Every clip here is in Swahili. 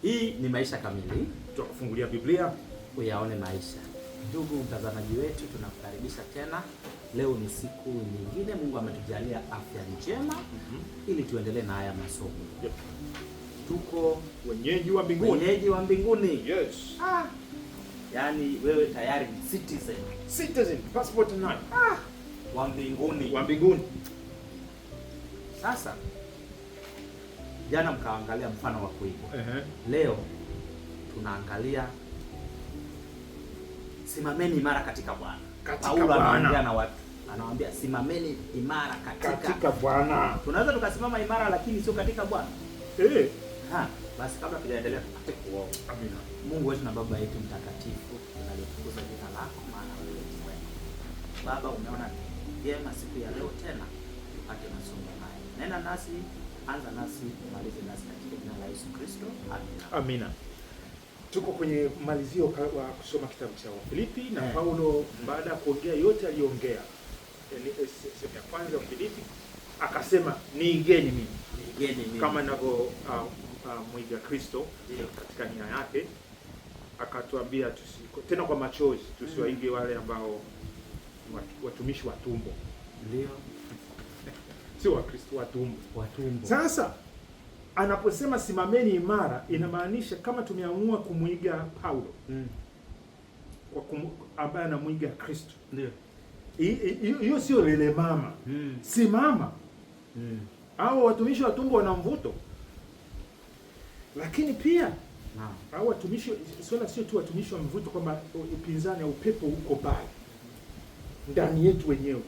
Hii ni Maisha Kamili, tutakufungulia Biblia uyaone maisha. Ndugu mtazamaji wetu, tunakukaribisha tena. Leo ni siku nyingine, Mungu ametujalia afya njema ili tuendelee na haya masomo. Yep. Tuko wenyeji wa mbinguni. Wenyeji wa mbinguni. Yes. Yaani wewe tayari ni citizen. Citizen, passport nani? Wa mbinguni. Wa mbinguni. Sasa jana mkaangalia mfano wa kuigwa. Leo tunaangalia simameni imara katika Bwana. Paulo anaongea na watu. Anawaambia simameni imara katika Bwana. Tunaweza tukasimama imara lakini sio katika Bwana. Basi kabla tujaendelea tupate kuomba. Amina. Mungu wetu na Baba yetu mtakatifu, tunalitukuza jina lako maana wewe ni mwema. Baba, umeona vyema siku ya leo tena tupate masomo haya. Nena nasi, anza nasi, malize nasi katika jina la Yesu Kristo. Amina. Amina. Tuko kwenye malizio wa kusoma kitabu cha Wafilipi na Paulo baada ya kuongea yote aliyoongea, sehemu ya kwanza ya Wafilipi akasema niigeni mimi kama ninavyo mwiga Kristo katika nia yake. Akatuambia tena kwa machozi tusiwaige wale ambao watumishi wa tumbo. Ndio. Sio wa Kristo, wa tumbo. Sasa anaposema simameni imara, inamaanisha kama tumeamua kumwiga Paulo kwa ambaye anamwiga Kristo. Ndio. Hiyo sio lele mama. Simama. Hao watumishi wa tumbo wana mvuto. Lakini pia hao watumishi sio tu watumishi wa mvuto kwamba upinzani au upepo uko mbali. Ndani yetu wenyewe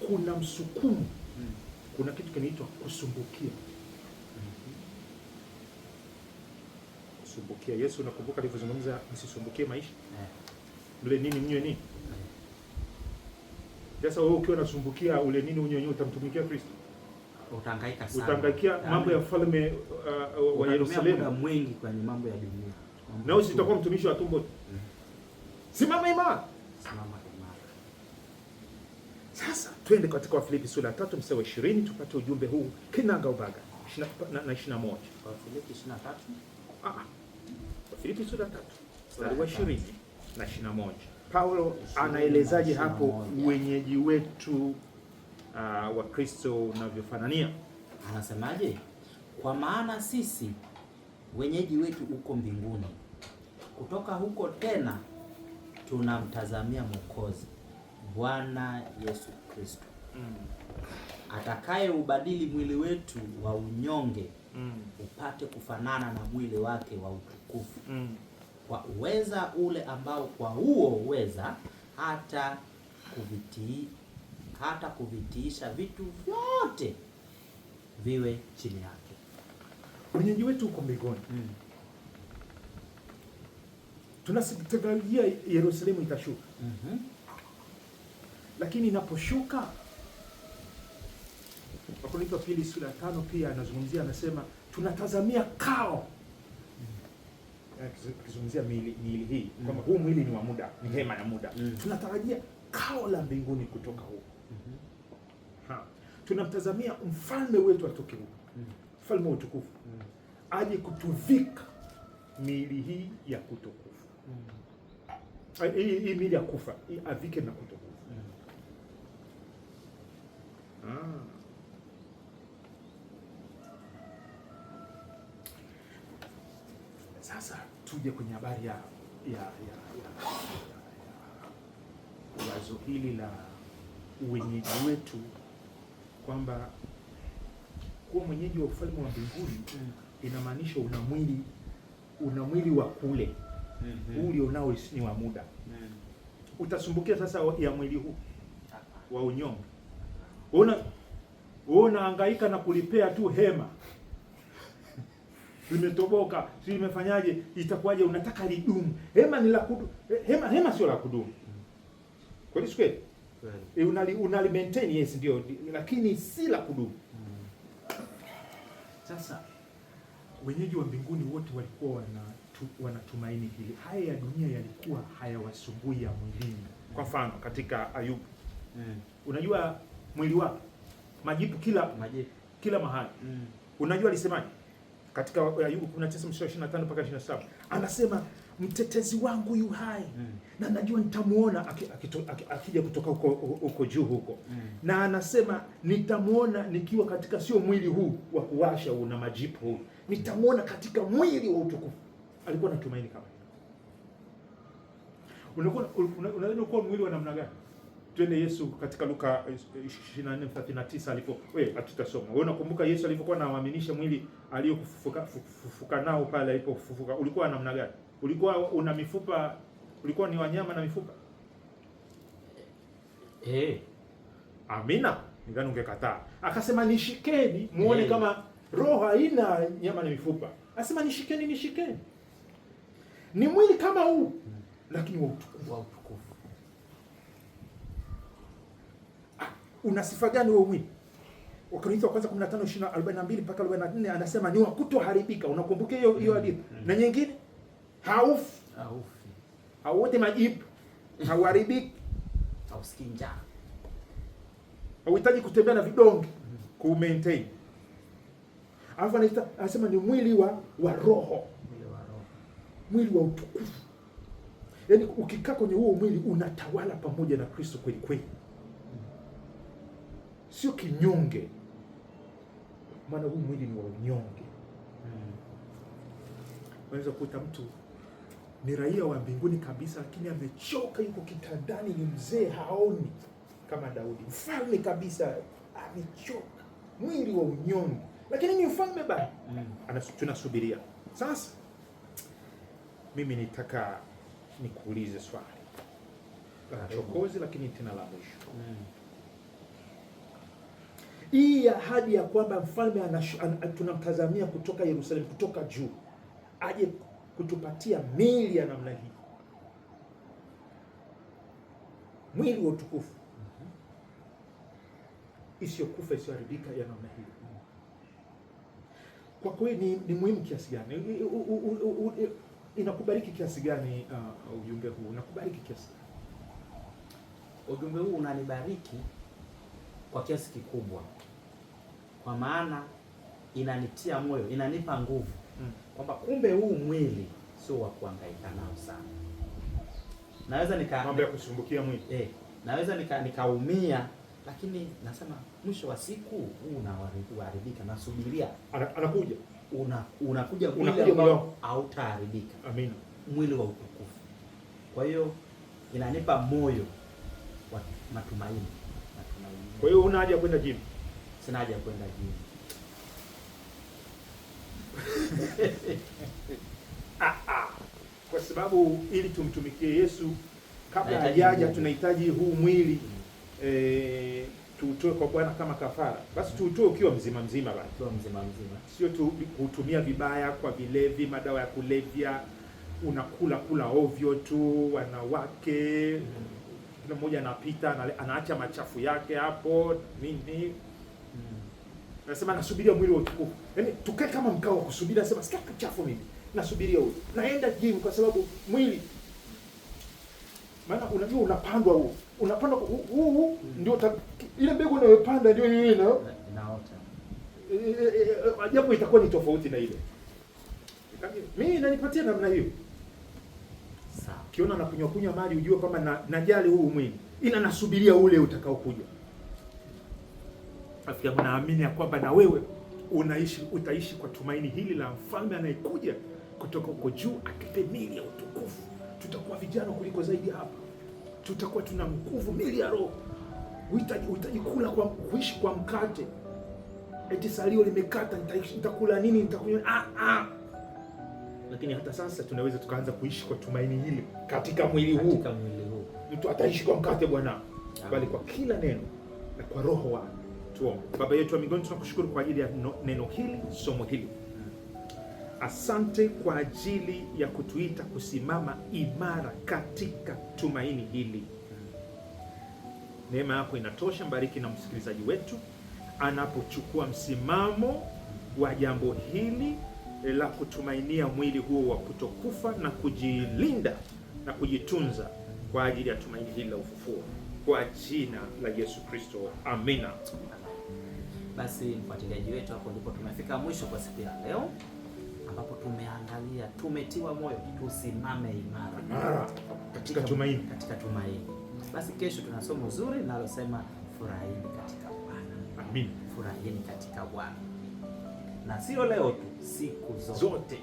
kuna msukumo. Kuna kitu kinaitwa kusumbukia. Kusumbukia. Yesu nakumbuka alivyozungumza msisumbukie maisha. Mle nini mnywe nini? Sasa wewe ukiwa unasumbukia ule nini unywe nini, utamtumikia Kristo? Utahangaika sana. Utaangaikia mambo ya falme wa Yerusalemu. Muda mwingi kwenye mambo ya dunia. Na wewe utakuwa mtumishi wa tumbo. Simama imara. Sasa twende katika Wafilipi sura ya 3 mstari wa 20 tupate ujumbe huu kinaga ubaga na 21. Wafilipi 23. Wafilipi sura ya 3 mstari wa 20 na 21. Paulo anaelezaje hapo wenyeji wetu wa Kristo unavyofanania? Anasemaje? Kwa maana sisi wenyeji wetu uko mbinguni, kutoka huko tena tunamtazamia Mwokozi, Bwana Yesu Kristo, atakaye ubadili mwili wetu wa unyonge upate kufanana na mwili wake wa utukufu, kwa uweza ule ambao kwa huo uweza hata kuvitiisha vitu vyote viwe chini yake. Wenyeji wetu uko mbinguni. Tunasitarajia Yerusalemu itashuka. Lakini inaposhuka, Wakorintho pili sura ya 5 pia anazungumzia, anasema tunatazamia kao. Kizungumzia miili hii kwamba huu mwili ni wa muda, ni hema ya muda. Tunatarajia kao la mbinguni kutoka huko. Tunamtazamia mfalme wetu atoke huko. Mfalme wa utukufu. Aje kutuvika miili hii ya kutokufa. Hii miili ya kufa, avike na kutokufa. Sasa tuje kwenye habari ya wazo hili la uwenyeji wetu, kwamba kuwa mwenyeji wa ufalme wa mbinguni inamaanisha una mwili wa kule. Huu ulionao ni wa muda. Utasumbukia sasa ya mwili huu wa unyonge. Unahangaika na kulipea tu hema. Limetoboka, si limefanyaje, itakuwaje, unataka lidumu. Hema ni la kudumu. Hema sio la kudumu. Kweli sio kweli? Unali maintain, yes ndio, lakini si la kudumu. Sasa wenyeji wa mbinguni wote walikuwa wanatumaini hili. Haya ya dunia yalikuwa hayawasumbui ya mwilini. Kwa mfano katika Ayubu. Unajua mwili wake majipu kila mahali. Unajua alisemaje? katika Ayubu 19:25 mpaka 27 anasema mtetezi wangu yu hai na najua nitamuona akija kutoka huko juu huko na anasema nitamuona nikiwa katika sio mwili huu wa kuwasha huu na majipu huu, nitamuona katika mwili wa utukufu. Alikuwa na tumaini kama unaweza kuwa mwili wa namna gani? Twende Yesu katika Luka 24:39 alipo hatutasoma. Wewe unakumbuka Yesu alipokuwa anawaaminisha mwili aliyofufuka nao pale alipofufuka, ulikuwa namna gani? Ulikuwa una mifupa, ulikuwa ni wanyama na mifupa? Amina. Ngani ungekataa. Akasema nishikeni muone kama roho haina nyama na mifupa. Asema nishikeni. Ni mwili kama huu lakini wa utukufu. Una sifa gani wewe mwili? Wakorintho wa kwanza 15:42 mpaka 44 anasema ni wa kutoharibika. Unakumbuka hiyo hadithi? Na nyingine haufi. Hauote majipu. Hauharibiki. Hausikii njaa. Hauhitaji kutembea na vidonge ku maintain. Alafu anasema ni mwili wa roho. Mwili wa utukufu. Yaani ukikaa kwenye huo mwili unatawala pamoja na Kristo kweli kweli. Sio kinyonge. Maana huu mwili ni wa unyonge. Unaweza kukuta mtu ni raia wa mbinguni kabisa lakini amechoka, yuko kitandani, ni mzee, haoni kama Daudi. Mfalme kabisa, amechoka. Mwili wa unyonge. Lakini ni mfalme bado. Tunasubiria. Sasa mimi nitaka nikuulize swali la chokozi lakini tena la mwisho. Hii ahadi ya kwamba mfalme tunamtazamia kutoka Yerusalemu, kutoka juu, aje kutupatia miili ya namna hii, mwili wa utukufu isiyokufa, isiyoharibika ya namna hii. Kwa kweli ni muhimu kiasi gani? Inakubariki kiasi gani ujumbe huu? Unakubariki kiasi gani? Ujumbe huu unanibariki kwa kiasi kikubwa, kwa maana inanitia moyo, inanipa nguvu kwamba kumbe huu mwili sio wa kuhangaika nao sana. Naweza mambo ya kusumbukia mwili. Naweza nikaumia, lakini nasema mwisho wa siku huu unaharibika, nasubiria anakuja. Unakuja mwili ambao hautaharibika. Amina. Mwili wa utukufu. Kwa hiyo inanipa moyo wa matumaini. Kwa hiyo una haja kwenda gym? Sina haja kwenda gym. Kwa sababu ili tumtumikie Yesu kabla hajaja tunahitaji huu mwili tuutoe kwa Bwana kama kafara. Basi tuutoe ukiwa mzima bwana. Ukiwa mzima. Sio tu kutumia vibaya kwa vilevi, madawa ya kulevya, unakula ovyo tu, wanawake kila mmoja anapita anaacha machafu yake hapo nini. Nasema nasubiria mwili wa utukufu. Yaani tukae kama mkao wa kusubiri, nasema sitaki uchafu mimi. Nasubiria huo. Naenda gym kwa sababu mwili, maana unajua unapandwa huo. Unapanda huu ndio ile mbegu unayopanda ndio hiyo inaota. Ajabu itakuwa ni tofauti na ile. Mimi nanipatia namna hiyo. Sawa. Kiona na kunywa maji ujue kwamba najali huu mwili. Ila nasubiria ule utakao kuja. Afya mnaamini ya kwamba na wewe utaishi kwa tumaini hili la mfalme anayekuja kutoka huko juu atupe miili ya utukufu. Tutakuwa vijana kuliko zaidi hapa. Tutakuwa tuna nguvu, miili ya roho. Uhitaji kula kuishi kwa mkate. Eti salio limekata, nitakula nini? Nitakunywa Lakini hata sasa tunaweza tukaanza kuishi kwa tumaini hili katika mwili huu. Mtu ataishi kwa mkate Bwana, bali kwa kila neno na kwa roho wake. Tuombe. Baba yetu wa mbinguni, tunakushukuru kwa ajili ya neno hili, somo hili. Asante kwa ajili ya kutuita kusimama imara katika tumaini hili. Neema yako inatosha. Bariki na msikilizaji wetu anapochukua msimamo wa jambo hili la kutumainia mwili huo wa kutokufa na kujilinda na kujitunza kwa ajili ya tumaini hili la ufufuo, kwa jina la Yesu Kristo, amina. Basi mfuatiliaji wetu, hapo ndipo tumefika mwisho kwa siku ya leo. ambapo tumeangalia, tumetiwa moyo tusimame imara katika tumaini. Basi kesho tuna somo zuri linalosema furahini katika Bwana. Amin. Furahini katika Bwana. Na sio leo tu, siku zote.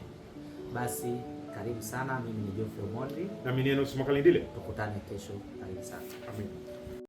Basi karibu sana, mimi ni Geoffrey Omondi. Na mimi ni Enos Makalindile. Tukutane kesho, karibu sana. Amin.